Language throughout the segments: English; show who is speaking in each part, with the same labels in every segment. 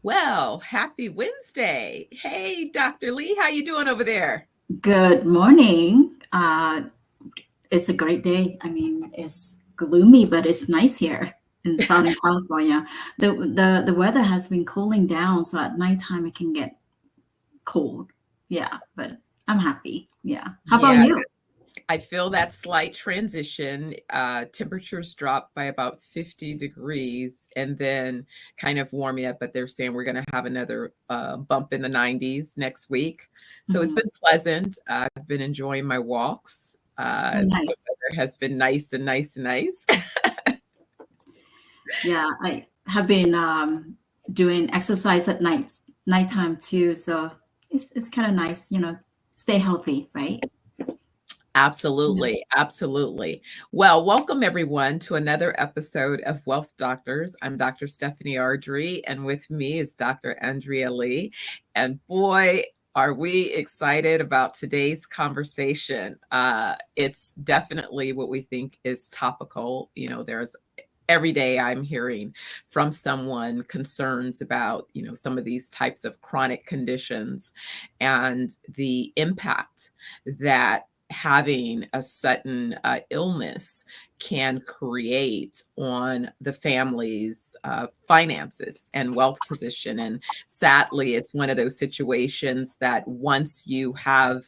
Speaker 1: Well, happy Wednesday. Hey, Dr. Lee, how you doing over there?
Speaker 2: Good morning. It's a great day. It's gloomy, but it's nice here in Southern California. The weather has been cooling down, so at nighttime it can get cold. Yeah, but I'm happy. Yeah. How about
Speaker 1: Yeah,
Speaker 2: you?
Speaker 1: I feel that slight transition. Temperatures dropped by about 50 degrees and then kind of warming up, but they're saying we're going to have another bump in the 90s next week. So it's
Speaker 2: Mhm.
Speaker 1: been pleasant. I've been enjoying my walks.
Speaker 2: Oh,
Speaker 1: The
Speaker 2: nice.
Speaker 1: weather has been nice and nice and nice.
Speaker 2: Yeah, I have been doing exercise at nighttime too, so it's kind of nice, stay healthy, right? Yeah.
Speaker 1: Absolutely, absolutely. Well, welcome everyone to another episode of Wealth Doctors. I'm Dr. Stephanie Ardrey, and with me is Dr. Andrea Lee. And boy, are we excited about today's conversation. It's definitely what we think is topical. There's every day I'm hearing from someone concerns about, some of these types of chronic conditions and the impact that having a sudden illness can create on the family's finances and wealth position. And sadly, it's one of those situations that once you have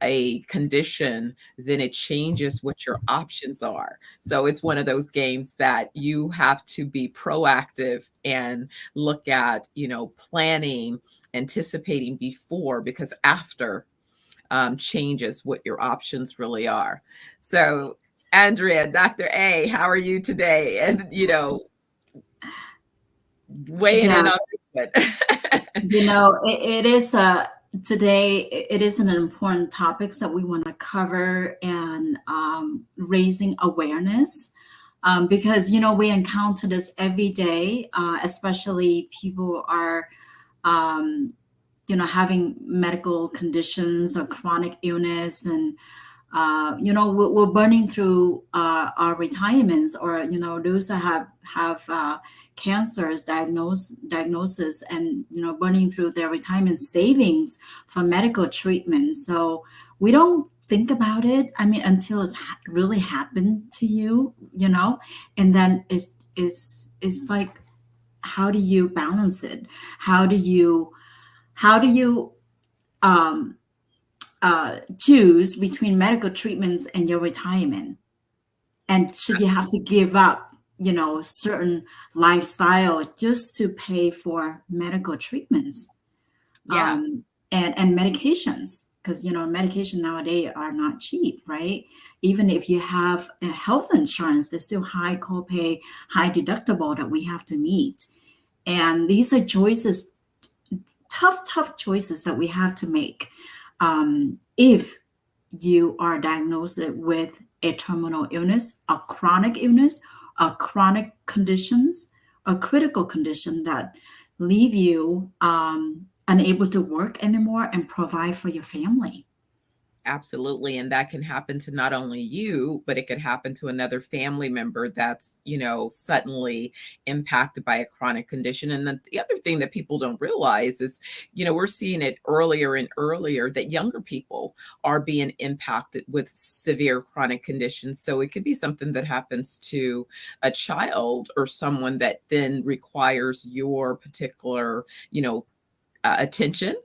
Speaker 1: a condition, then it changes what your options are. So it's one of those games that you have to be proactive and look at, planning, anticipating before, because after changes what your options really are. So, Andrea, Dr. A, how are you today? And, weighing
Speaker 2: Yeah,
Speaker 1: in on this one.
Speaker 2: it is today. It is an important topics that we want to cover and raising awareness because we encounter this every day, especially people are um, having medical conditions or chronic illness and we're burning through our retirements, or those that have cancers diagnosis, and burning through their retirement savings for medical treatment. So we don't think about it, until it's really happened to you, and then it's like, how do you balance it? How do you um choose between medical treatments and your retirement? And should you have to give up, certain lifestyle just to pay for medical treatments
Speaker 1: Yeah.
Speaker 2: and medications? Because, medication nowadays are not cheap, right? Even if you have a health insurance, there's still high copay, high deductible that we have to meet. And these are choices, tough choices that we have to make. If you are diagnosed with a terminal illness, a chronic illness, a chronic conditions, a critical condition that leave you unable to work anymore and provide for your family.
Speaker 1: Absolutely. And that can happen to not only you, but it could happen to another family member that's, suddenly impacted by a chronic condition. And then the other thing that people don't realize is, we're seeing it earlier and earlier that younger people are being impacted with severe chronic conditions. So it could be something that happens to a child or someone that then requires your particular, attention,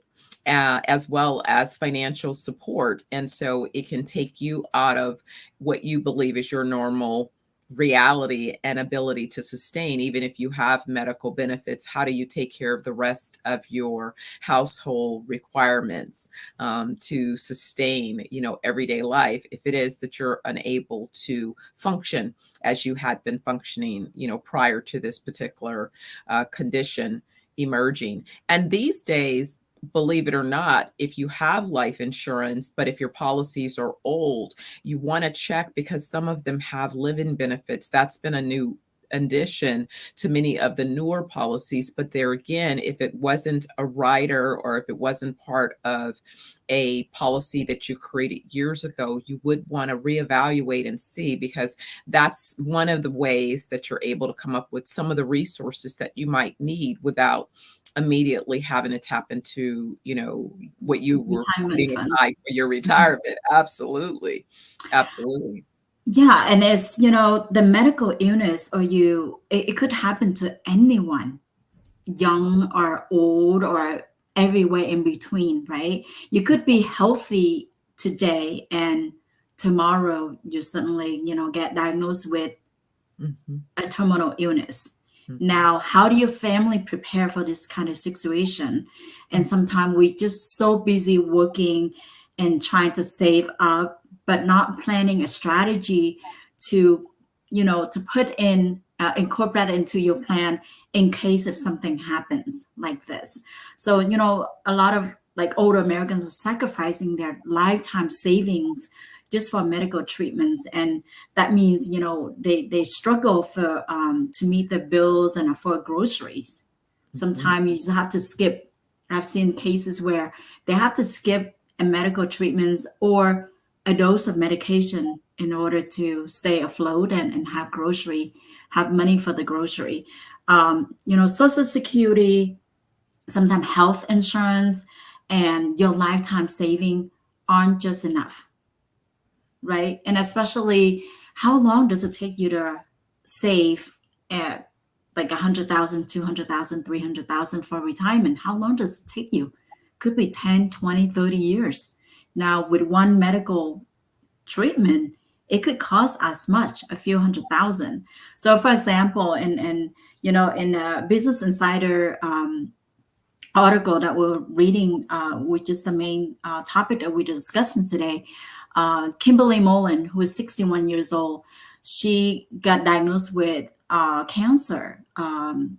Speaker 1: as well as financial support. And so it can take you out of what you believe is your normal reality and ability to sustain. Even if you have medical benefits, how do you take care of the rest of your household requirements to sustain, everyday life, if it is that you're unable to function as you had been functioning, prior to this particular condition emerging. And these days, believe it or not, if you have life insurance, but if your policies are old, you want to check because some of them have living benefits. That's been a new addition to many of the newer policies. But there again, if it wasn't a rider or if it wasn't part of a policy that you created years ago, you would want to reevaluate and see, because that's one of the ways that you're able to come up with some of the resources that you might need without immediately having to tap into, what you were
Speaker 2: Retirement
Speaker 1: putting
Speaker 2: fund.
Speaker 1: aside for your retirement. Absolutely. Absolutely.
Speaker 2: Yeah, and it's, the medical illness, or it could happen to anyone, young or old or everywhere in between, right? You could be healthy today and tomorrow you suddenly, get diagnosed with
Speaker 1: Mhm,
Speaker 2: a terminal illness.
Speaker 1: mhm,
Speaker 2: Now, how do your family prepare for this kind of situation? And
Speaker 1: mm,
Speaker 2: sometimes we just so busy working and trying to save up, but not planning a strategy to, to put in, incorporate into your plan in case if something happens like this. So, a lot of like older Americans are sacrificing their lifetime savings just for medical treatments, and that means they struggle for to meet the bills and afford groceries.
Speaker 1: mhm,
Speaker 2: Sometimes you just have to skip. I've seen cases where they have to skip a medical treatments or a dose of medication in order to stay afloat and have money for the grocery. Social security, sometimes health insurance, and your lifetime saving aren't just enough, right? And especially, how long does it take you to save at like 100,000, 200,000, 300,000 for retirement? How long does it take you? Could be 10, 20, 30 years. Now, with one medical treatment, it could cost as much a few 100,000. So, for example, in a Business Insider article that we're reading, which is the main topic that we're discussing today, Kimberly Mullen, who is 61 years old, she got diagnosed with cancer. And,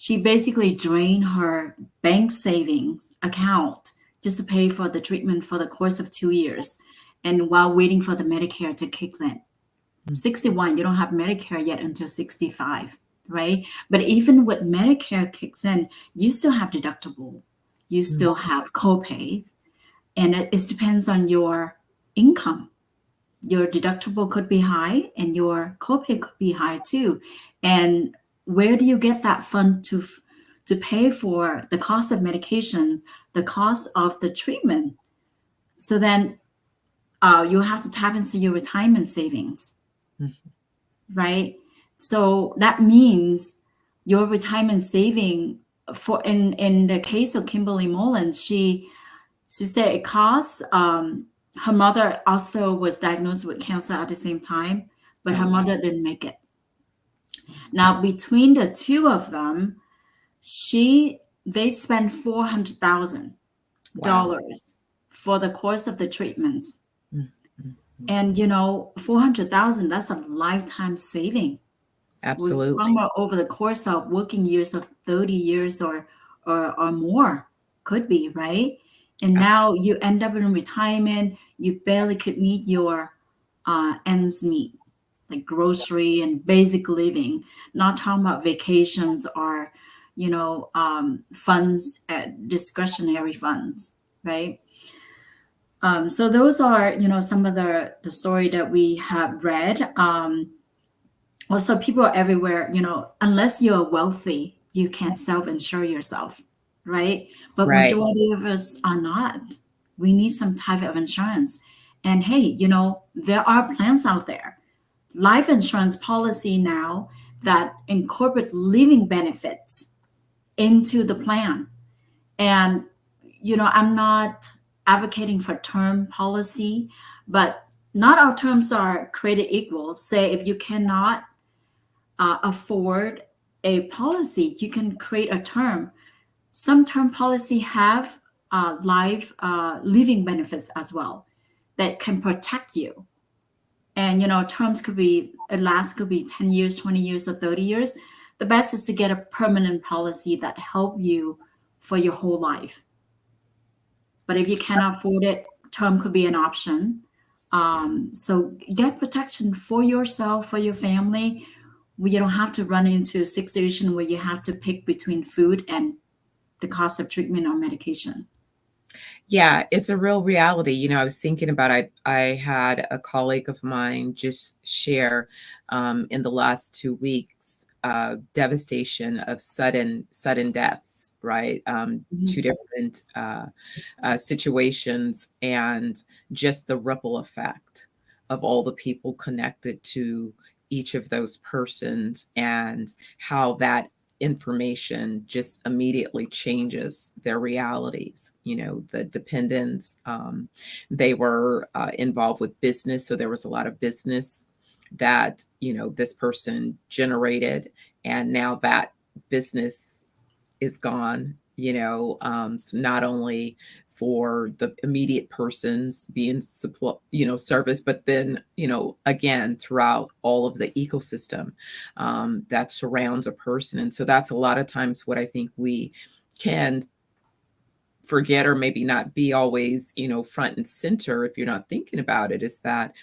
Speaker 2: she basically drained her bank savings account just to pay for the treatment for the course of 2 years. And while waiting for the Medicare to kick in.
Speaker 1: mm,
Speaker 2: 61, you don't have Medicare yet until 65, right? But even with Medicare kicks in, you still have deductible, you
Speaker 1: mm,
Speaker 2: still have copays, and it depends on your income. Your deductible could be high and your copay could be high too. And where do you get that fund to pay for the cost of medication, the cost of the treatment? So then you have to tap into your retirement savings,
Speaker 1: mm,
Speaker 2: right? So that means your retirement saving, for in the case of Kimberly Mullen, she said it costs. Her mother also was diagnosed with cancer at the same time, but
Speaker 1: oh,
Speaker 2: her
Speaker 1: wow.
Speaker 2: mother didn't make it. Now between the two of them, they spent
Speaker 1: Wow.
Speaker 2: $400,000 for the course of the treatments.
Speaker 1: Mm, mm, mm.
Speaker 2: And 400,000, that's a lifetime saving. We're talking
Speaker 1: Absolutely.
Speaker 2: about over the course of working years of 30 years or more, could be, right? And now
Speaker 1: Absolutely.
Speaker 2: you end up in retirement, you barely could meet your ends meet, like grocery and basic living, not talking about vacations or, funds, discretionary funds, right? So those are, some of the story that we have read. Also, people are everywhere, unless you're wealthy, you can't self-insure yourself, right? But
Speaker 1: Right.
Speaker 2: majority of us are not. We need some type of insurance. And hey, there are plans out there, life insurance policy now that incorporate living benefits into the plan. And, I'm not advocating for term policy, but not all terms are created equal. Say if you cannot afford a policy, you can create a term. Some term policy have life living benefits as well that can protect you. And terms could be it lasts could be 10 years, 20 years, or 30 years. The best is to get a permanent policy that help you for your whole life. But if you cannot afford it, term could be an option. So get protection for yourself, for your family. You don't have to run into a situation where you have to pick between food and the cost of treatment or medication.
Speaker 1: Yeah, it's a real reality. I was thinking about I had a colleague of mine just share in the last 2 weeks devastation of sudden deaths, right? Two
Speaker 2: Mhm.
Speaker 1: different situations, and just the ripple effect of all the people connected to each of those persons, and how that information just immediately changes their realities. The dependents, they were involved with business, so there was a lot of business that this person generated, and now that business is gone. So not only for the immediate persons being serviced, but then again throughout all of the ecosystem that surrounds a person. And so that's a lot of times what I think we can forget, or maybe not be always front and center if you're not thinking about it, is that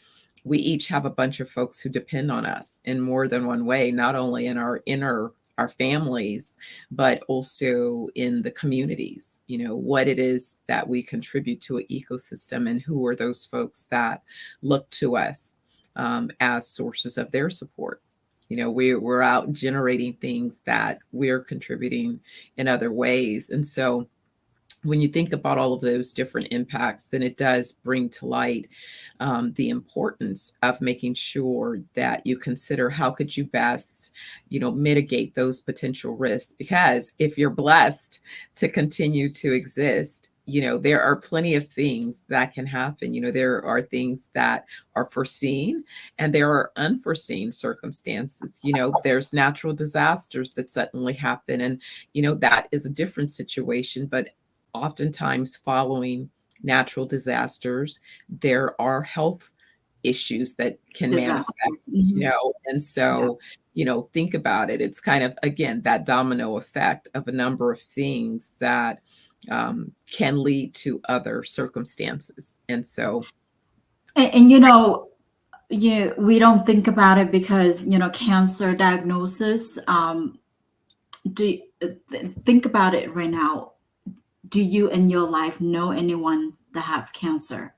Speaker 1: we each have a bunch of folks who depend on us in more than one way, not only in our families, but also in the communities. What it is that we contribute to an ecosystem, and who are those folks that look to us as sources of their support. We're out generating things that we're contributing in other ways. And so when you think about all of those different impacts, then it does bring to light the importance of making sure that you consider how could you best, mitigate those potential risks. Because if you're blessed to continue to exist, there are plenty of things that can happen. There are things that are foreseen, and there are unforeseen circumstances. There's natural disasters that suddenly happen, and that is a different situation. But oftentimes following natural disasters, there are health issues that can manifest,
Speaker 2: Disasters. Mhm.
Speaker 1: and
Speaker 2: Yeah.
Speaker 1: so, think about it. It's kind of, again, that domino effect of a number of things that can lead to other circumstances. And so,
Speaker 2: And we don't think about it because cancer diagnosis. Think about it right now. Do you in your life know anyone that have cancer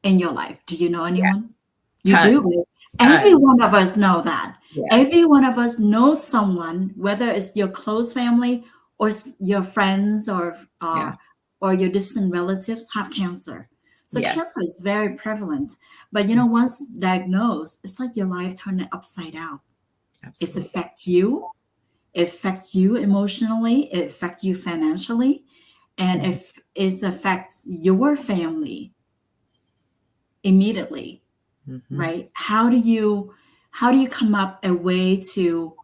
Speaker 2: in your life? Do you know
Speaker 1: yeah,
Speaker 2: anyone? You do,
Speaker 1: tons,
Speaker 2: right? Every
Speaker 1: tons.
Speaker 2: one of us know that.
Speaker 1: Yes,
Speaker 2: Every one of us knows someone, whether it's your close family or your friends
Speaker 1: yeah,
Speaker 2: or your distant relatives have cancer. So
Speaker 1: yes,
Speaker 2: cancer is very prevalent. But once diagnosed, it's like your life turned upside down. It
Speaker 1: absolutely.
Speaker 2: affects you. It affects you emotionally. It affects you financially, and
Speaker 1: Mhm,
Speaker 2: if it affects your family immediately,
Speaker 1: mhm,
Speaker 2: right? How do you come up a way to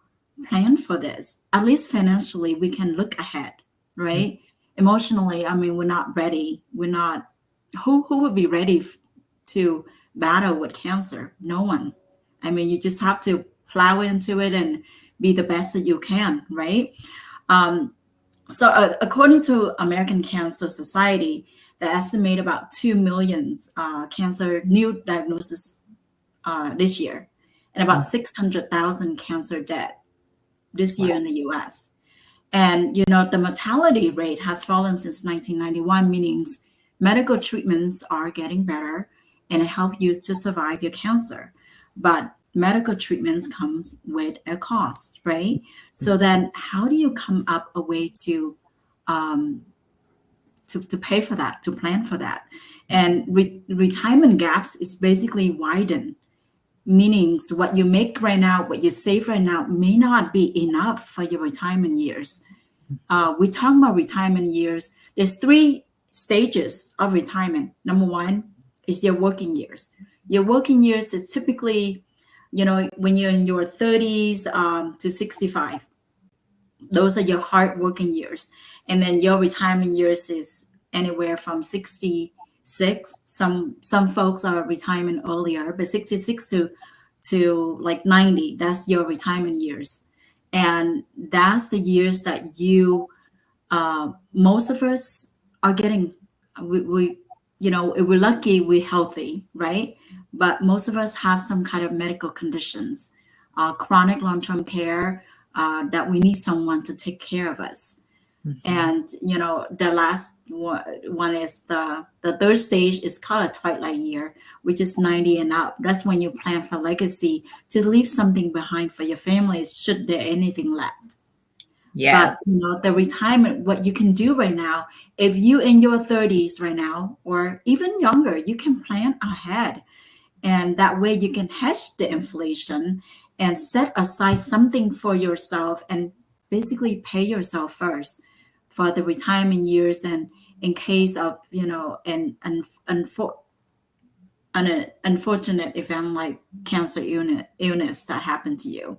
Speaker 2: plan for this? At least financially, we can look ahead,
Speaker 1: mhm,
Speaker 2: right? Emotionally, I mean, we're not ready. We're not. Who would be ready to battle with cancer? No one. I mean, you just have to plow into it and be the best that you can, right? Um, so, according to American Cancer Society, they estimate about 2 million cancer new diagnoses this year, and about
Speaker 1: mhm,
Speaker 2: 600,000 cancer dead this
Speaker 1: wow,
Speaker 2: year in the US. And the mortality rate has fallen since 1991, meaning medical treatments are getting better and help you to survive your cancer. But medical treatments comes with a cost, right?
Speaker 1: mhm,
Speaker 2: So then how do you come up a way um, to pay for that, to plan for that? And retirement gaps is basically widened, meaning what you make right now, what you save right now may not be enough for your retirement years. We talk about retirement years. There's three stages of retirement. Number one is your working years. Your working years is typically, when you're in your 30s to 65. Those are your hard working years. And then your retirement years is anywhere from 66. Some folks are retirement earlier, but 66 to like 90, that's your retirement years. And that's the years that most of us are getting. We if we're lucky, we're healthy, right? But most of us have some kind of medical conditions, chronic long-term care, that we need someone to take care of us.
Speaker 1: Mhm.
Speaker 2: And the last one is the third stage is called a twilight year, which is 90 and up. That's when you plan for legacy, to leave something behind for your family should there anything left. But
Speaker 1: Yes.
Speaker 2: the retirement, what you can do right now, if you in your 30s right now or even younger, you can plan ahead, and that way you can hedge the inflation and set aside something for yourself and basically pay yourself first for the retirement years, and in case of an unfortunate event like cancer illness that happened to you.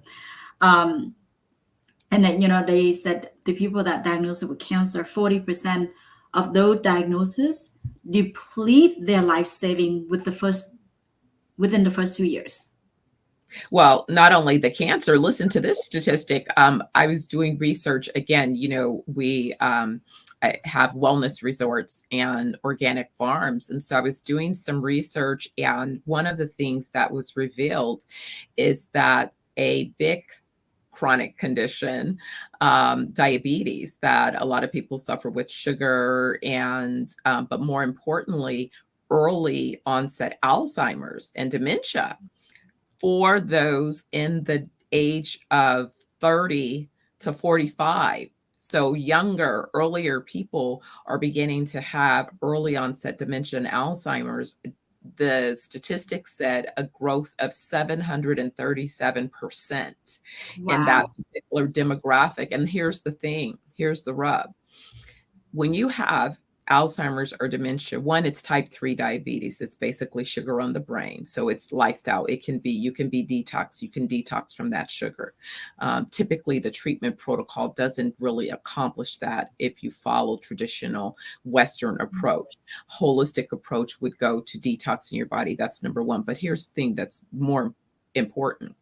Speaker 2: um, and then they said the people that diagnosed with cancer, 40% of those diagnoses deplete their life saving within the first 2 years.
Speaker 1: Well, not only the cancer, listen to this statistic. I was doing research again, we have wellness resorts and organic farms. And so I was doing some research, and one of the things that was revealed is that a big chronic condition, diabetes, that a lot of people suffer with sugar, and but more importantly, early onset Alzheimer's and dementia for those in the age of 30 to 45. So younger, earlier people are beginning to have early onset dementia and Alzheimer's. The statistics said a growth of 737% in that
Speaker 2: Wow.
Speaker 1: particular demographic. And here's the thing, here's the rub. When you have Alzheimer's or dementia, one, it's type 3 diabetes. It's basically sugar on the brain. So it's lifestyle. You can be detox. You can detox from that sugar. Typically, the treatment protocol doesn't really accomplish that if you follow traditional Western approach. Holistic approach would go to detoxing your body. That's number one. But here's the thing that's more important.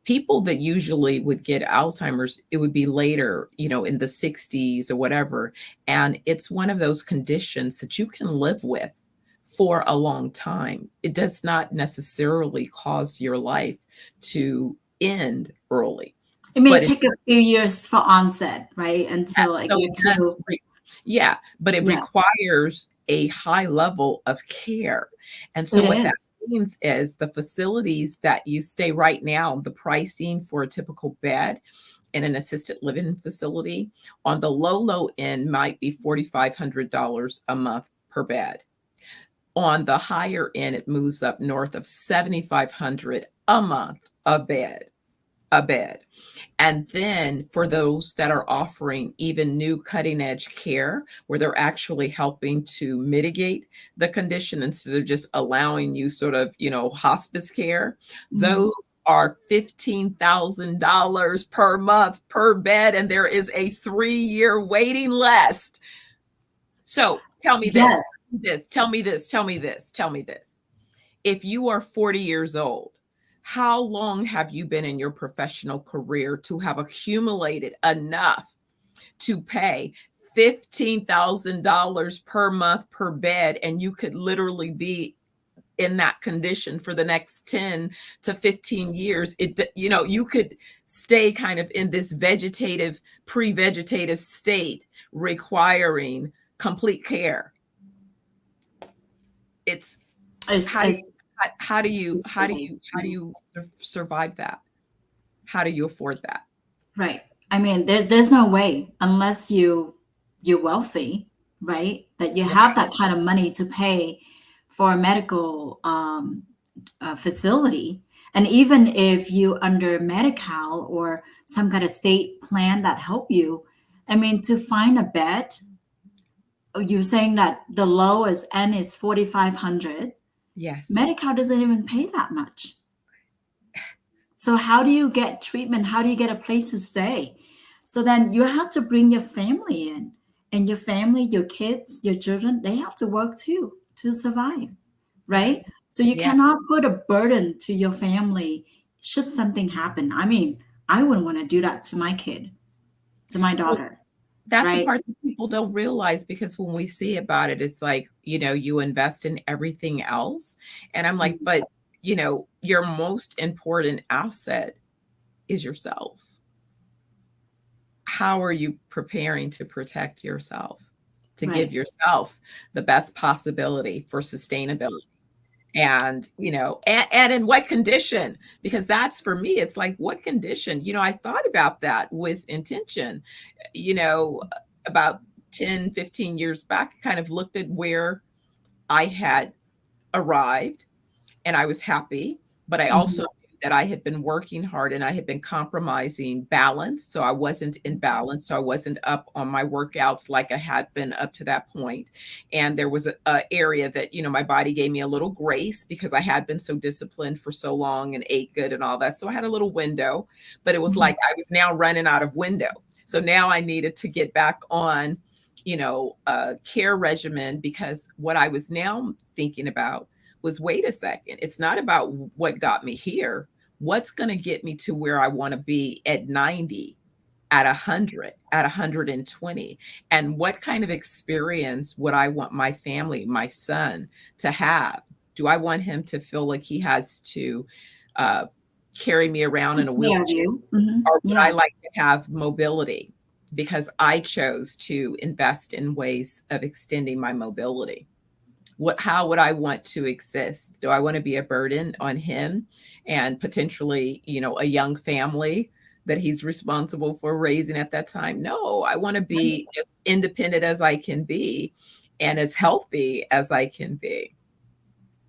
Speaker 1: People that usually would get Alzheimer's, it would be later, in the 60s or whatever. And it's one of those conditions that you can live with for a long time. It does not necessarily cause your life to end early,
Speaker 2: It may
Speaker 1: but it
Speaker 2: take a few years for onset, right? Until I
Speaker 1: so
Speaker 2: get
Speaker 1: it does
Speaker 2: to,
Speaker 1: yeah, but it
Speaker 2: yeah,
Speaker 1: requires a high level of care. And so
Speaker 2: it
Speaker 1: what that
Speaker 2: is.
Speaker 1: means is the facilities that you stay right now, the pricing for a typical bed in an assisted living facility on the low end might be $4,500 a month per bed. On the higher end, it moves up north of 7,500 a month a bed. And then for those that are offering even new cutting edge care, where they're actually helping to mitigate the condition instead of just allowing you sort of, hospice care,
Speaker 2: Mhm.
Speaker 1: those are $15,000 per month per bed, and there is a 3-year waiting list. So tell me this,
Speaker 2: Yes,
Speaker 1: tell me this, tell me this, tell me this. If you are 40 years old, how long have you been in your professional career to have accumulated enough to pay $15,000 per month per bed? And you could literally be in that condition for the next 10 to 15 years. You could stay kind of in this pre-vegetative state, requiring complete care. It's
Speaker 2: it's
Speaker 1: how do you
Speaker 2: it's, it's crazy.
Speaker 1: survive that? How do you afford that?
Speaker 2: Right. I mean, there's no way unless you're wealthy, right? That you have
Speaker 1: Right.
Speaker 2: that kind of money to pay for a medical facility. And even if you under Medi-Cal or some kind of state plan that help you, I mean, to find a bed, you're saying that the lowest end is 4,500.
Speaker 1: Yes.
Speaker 2: Medi-Cal doesn't even pay that much. So how do you get treatment? How do you get a place to stay? So then you have to bring your family in, and your family, your kids, your children, they have to work too to survive,
Speaker 1: Yeah.
Speaker 2: right? So you
Speaker 1: Yeah.
Speaker 2: cannot put a burden to your family should something happen. I mean, I wouldn't want to do that to my kid, to my
Speaker 1: Well,
Speaker 2: daughter,
Speaker 1: that's the
Speaker 2: right?
Speaker 1: part that people don't realize, because when we see about it, it's like, you invest in everything else. And I'm like,
Speaker 2: Mhm.
Speaker 1: but, your most important asset is yourself. how are you preparing to protect yourself, to give
Speaker 2: Right.
Speaker 1: yourself the best possibility for sustainability? And, and in what condition? Because that's for me, it's like, what condition? I thought about that with intention, you know, about 10, 15 years back, kind of looked at where I had arrived and I was happy, but I also
Speaker 2: Mhm.
Speaker 1: knew that I had been working hard and I had been compromising balance. So I wasn't in balance. So I wasn't up on my workouts like I had been up to that point. And there was a area that, my body gave me a little grace because I had been so disciplined for so long and ate good and all that. So I had a little window, but it was
Speaker 2: Mhm.
Speaker 1: like I was now running out of window. So now I needed to get back on, a care regimen, because what I was now thinking about was, wait a second, it's not about what got me here. What's going to get me to where I want to be at 90, at 100, at 120? And what kind of experience would I want my family, my son, to have? Do I want him to feel like he has to uh, carry me around in a
Speaker 2: Yeah,
Speaker 1: wheelchair?
Speaker 2: you. Hmm.
Speaker 1: Or would I
Speaker 2: Yeah.
Speaker 1: like to have mobility because I chose to invest in ways of extending my mobility? How would I want to exist? Do I want to be a burden on him and potentially, a young family that he's responsible for raising at that time? No, I want to be as independent as I can be and as healthy as I can be,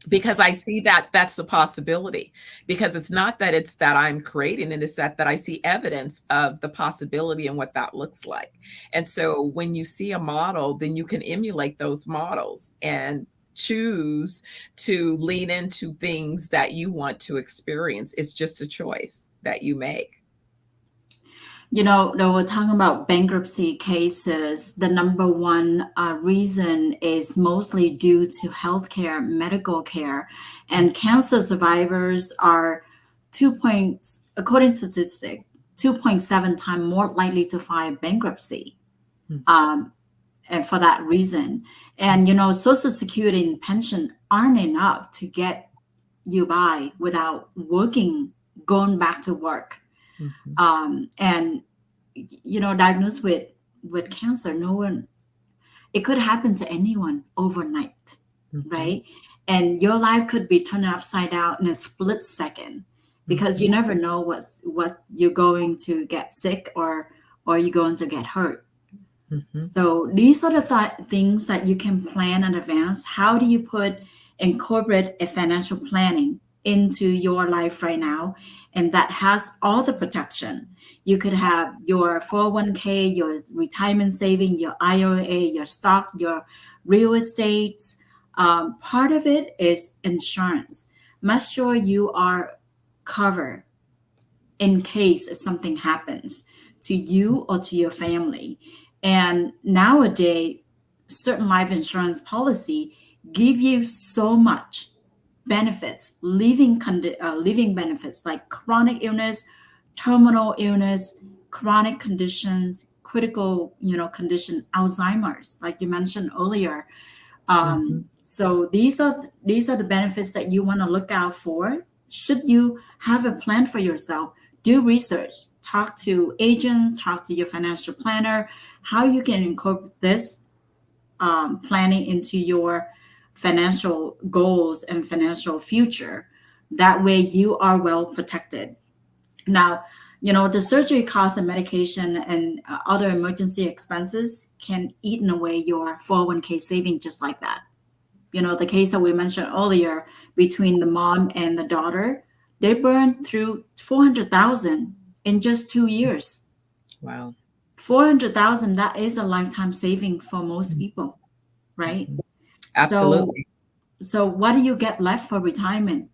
Speaker 1: because I see that that's a possibility. Because it's not that it's that I'm creating it, it's that I see evidence of the possibility and what that looks like. And so when you see a model, then you can emulate those models and choose to lean into things that you want to experience. It's just a choice that you make.
Speaker 2: They were talking about bankruptcy cases. The number one reason is mostly due to healthcare, medical care, and cancer survivors are according to statistic, 2.7 times more likely to file bankruptcy.
Speaker 1: Mhm.
Speaker 2: Um, and for that reason, and Social Security and pension aren't enough to get you by without working, going back to work,
Speaker 1: Mhm.
Speaker 2: and diagnosed with cancer. No one, it could happen to anyone overnight,
Speaker 1: Mhm.
Speaker 2: right? And your life could be turned upside down in a split second, because you
Speaker 1: Mhm.
Speaker 2: never know what you're going to get sick, or you're going to get hurt.
Speaker 1: Mhm.
Speaker 2: So these are the things that you can plan in advance. How do you incorporate a financial planning into your life right now? And that has all the protection. You could have your 401k, your retirement saving, your IRA, your stock, your real estate. Part of it is insurance. Make sure you are covered in case if something happens to you or to your family. And nowadays, certain life insurance policy give you so much benefits, living benefits like chronic illness, terminal illness, chronic conditions, critical, condition, Alzheimer's, like you mentioned earlier.
Speaker 1: Mhm.
Speaker 2: So these are the benefits that you want to look out for. Should you have a plan for yourself, do research, talk to agents, talk to your financial planner, how you can incorporate this planning into your financial goals and financial future. That way you are well protected. Now, the surgery costs and medication and other emergency expenses can eat away your 401k saving just like that. The case that we mentioned earlier between the mom and the daughter, they burned through 400,000 in just 2 years.
Speaker 1: Wow.
Speaker 2: 400,000, that is a lifetime saving for most people, right?
Speaker 1: Mhm.
Speaker 2: So,
Speaker 1: Absolutely.
Speaker 2: so what do you get left for retirement?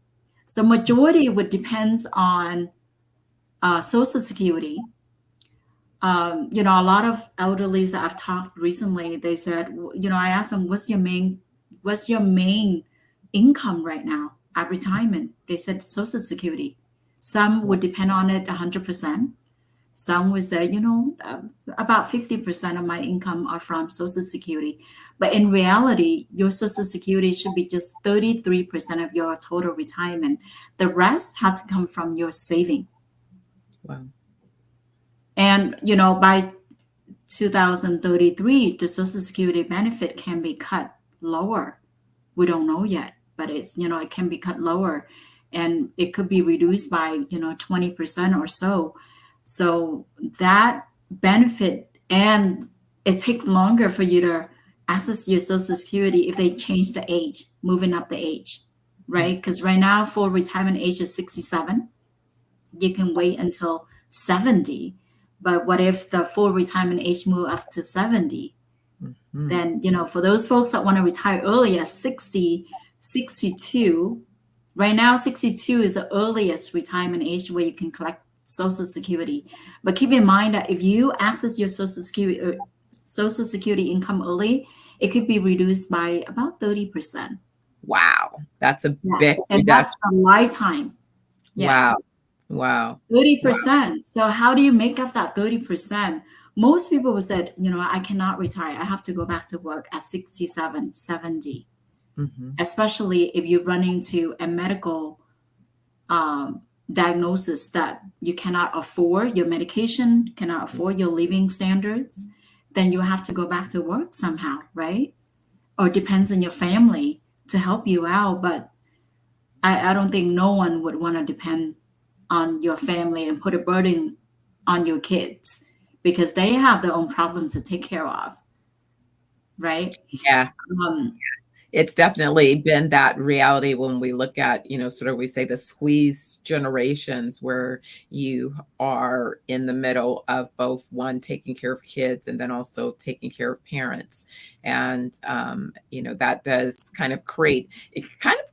Speaker 2: So majority would depends on Social Security. A lot of elderlies that I've talked recently, they said, I asked them, what's your main income right now at retirement? They said Social Security. Some would depend on it 100%. Some would say, about 50% of my income are from Social Security. But in reality, your Social Security should be just 33% of your total retirement. The rest had to come from your saving.
Speaker 1: Wow.
Speaker 2: And, by 2033, the Social Security benefit can be cut lower. We don't know yet, but it can be cut lower, and it could be reduced by, 20% or so. So that benefit, and it takes longer for you to access your Social Security if they change the age, moving up the age, right? Because right now, full retirement age is 67. You can wait until 70. But what if the full retirement age move up to 70? Then, for those folks that want to retire early at 60, 62, right now, 62 is the earliest retirement age where you can collect Social Security. But keep in mind that if you access your Social Security income early, it could be reduced by about 30%.
Speaker 1: Wow. That's a
Speaker 2: Yeah.
Speaker 1: big
Speaker 2: And
Speaker 1: reduction.
Speaker 2: that's a lifetime. Yeah.
Speaker 1: Wow.
Speaker 2: 30%.
Speaker 1: Wow.
Speaker 2: So how do you make up that 30%? Most people would say, I cannot retire. I have to go back to work at 67, 70. Especially if you run into a medical diagnosis that you cannot afford your medication, cannot afford your living standards, then you have to go back to work somehow, right? Or depends on your family to help you out. But I don't think no one would want to depend on your family and put a burden on your kids, because they have their own problems to take care of, right?
Speaker 1: Yeah. It's definitely been that reality when we look at, sort of, we say the squeeze generations, where you are in the middle of both, one, taking care of kids and then also taking care of parents. And, that does kind of create, it kind of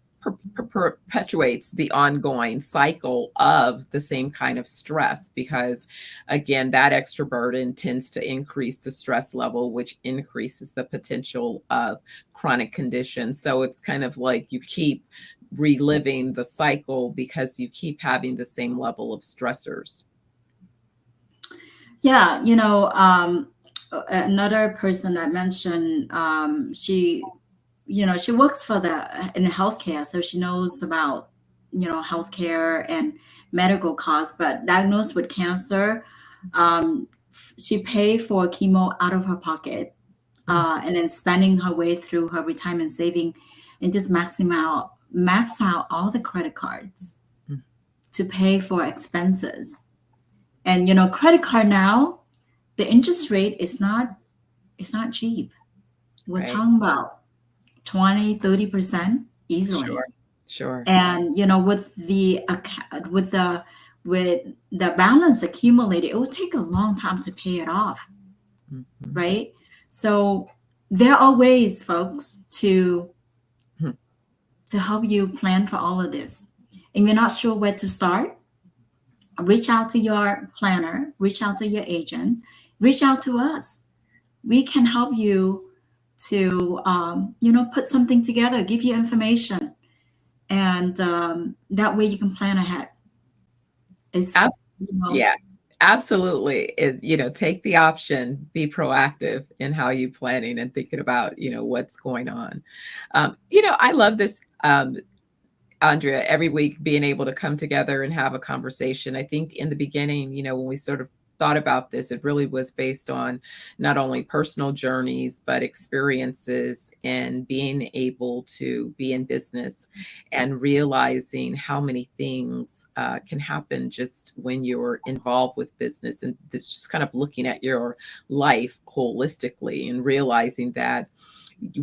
Speaker 1: perpetuates the ongoing cycle of the same kind of stress, because again, that extra burden tends to increase the stress level, which increases the potential of chronic conditions. So it's kind of like you keep reliving the cycle because you keep having the same level of stressors.
Speaker 2: Yeah, another person I mentioned, she works in healthcare, so she knows about, healthcare and medical costs, but diagnosed with cancer, she paid for chemo out of her pocket, and then spending her way through her retirement saving, and just max out all the credit cards to pay for expenses. And credit card now, the interest rate is not cheap. We're talking about 20-30% easily.
Speaker 1: Sure.
Speaker 2: And with the balance accumulated, it will take a long time to pay it off. Right? So there are ways, folks, to help you plan for all of this. And you're not sure where to start, reach out to your planner, reach out to your agent, reach out to us. We can help you to put something together, give you information, and that way you can plan ahead.
Speaker 1: Yeah, absolutely. Take the option, be proactive in how you planning and thinking about, what's going on. I love this, Andrea, every week being able to come together and have a conversation. I think in the beginning, when we sort of thought about this, it really was based on not only personal journeys, but experiences and being able to be in business and realizing how many things can happen just when you're involved with business, and just kind of looking at your life holistically and realizing that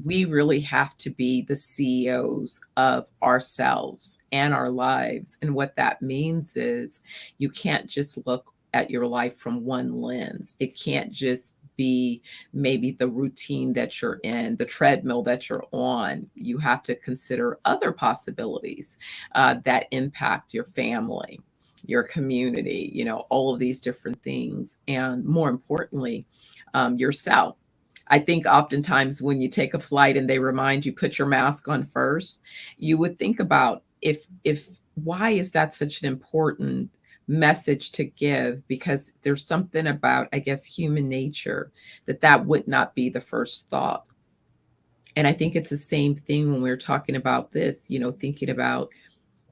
Speaker 1: we really have to be the CEOs of ourselves and our lives. And what that means is you can't just look at your life from one lens. It can't just be maybe the routine that you're in, the treadmill that you're on. You have to consider other possibilities that impact your family, your community, all of these different things. And more importantly, yourself. I think oftentimes when you take a flight and they remind you, put your mask on first, you would think about if why is that such an important message to give? Because there's something about, I guess, human nature that would not be the first thought. And I think it's the same thing when we're talking about this, thinking about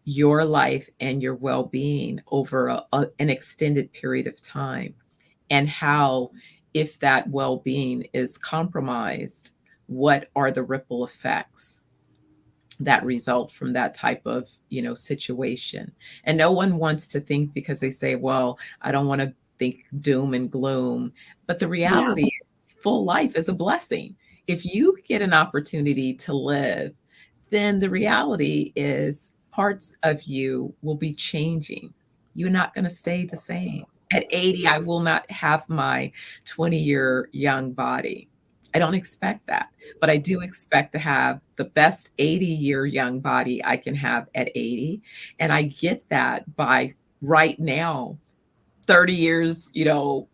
Speaker 1: your life and your well-being over an extended period of time. and how, if that well-being is compromised, what are the ripple effects that result from that type of, situation. And no one wants to think, because they say, well, I don't want to think doom and gloom. But the
Speaker 2: Yeah.
Speaker 1: reality is, full life is a blessing. If you get an opportunity to live, then the reality is parts of you will be changing. You're not going to stay the same. At 80, I will not have my 20-year young body. I don't expect that, but I do expect to have the best 80-year young body I can have at 80. And I get that by right now, 30 years, 20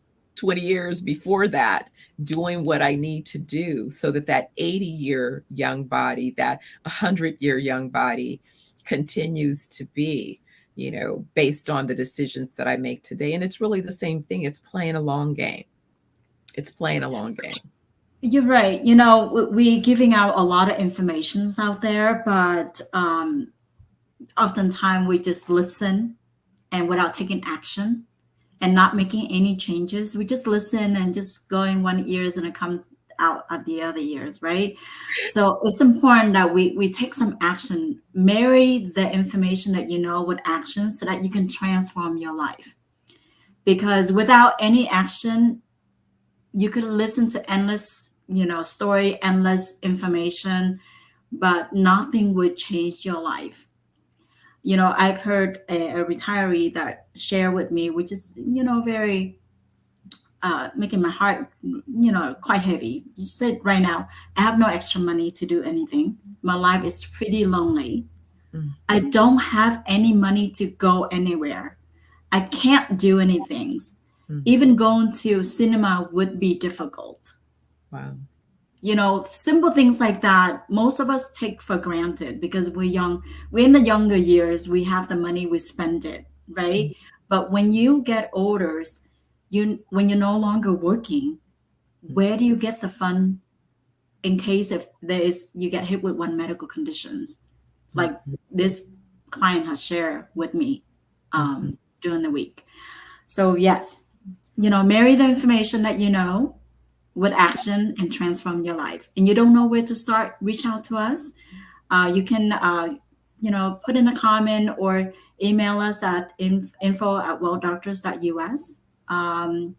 Speaker 1: years before that, doing what I need to do so that that 80-year young body, that 100-year young body continues to be, based on the decisions that I make today. And it's really the same thing. It's playing a long game. It's playing a long game.
Speaker 2: You're right. We giving out a lot of informations out there, but oftentimes we just listen and without taking action and not making any changes. We just listen and just go in one ears and it comes out at the other ears, right? So it's important that we take some action, marry the information that you know with action so that you can transform your life. Because without any action, you could listen to endless, story, endless information, but nothing would change your life. I've heard a retiree that share with me, which is, very making my heart, quite heavy. You said right now, I have no extra money to do anything. My life is pretty lonely.
Speaker 1: Mm.
Speaker 2: I don't have any money to go anywhere. I can't do anything.
Speaker 1: Mm.
Speaker 2: Even going to cinema would be difficult.
Speaker 1: Wow.
Speaker 2: Simple things like that, most of us take for granted because we're young. We're in the younger years, we have the money, we spend it, right?
Speaker 1: Mm.
Speaker 2: But when you get older, when you're no longer working, where do you get the fund in case if you get hit with one medical conditions, like this client has shared with me during the week. So yes, marry the information that you know with action and transform your life. And you don't know where to start, reach out to us. You can put in a comment or email us at info@welldoctors.us. And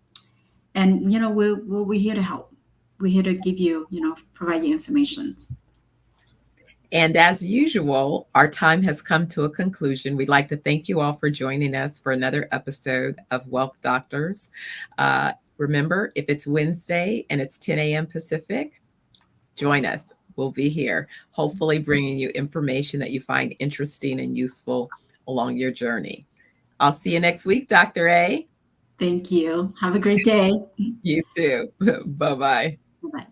Speaker 2: we're here to help. We're here to give you, provide you information.
Speaker 1: And as usual, our time has come to a conclusion. We'd like to thank you all for joining us for another episode of Wealth Doctors. Remember, if it's Wednesday and it's 10 a.m. Pacific, join us. We'll be here, hopefully bringing you information that you find interesting and useful along your journey. I'll see you next week, Dr. A.
Speaker 2: Thank you. Have a great day.
Speaker 1: You too. Bye-bye.
Speaker 2: Bye-bye.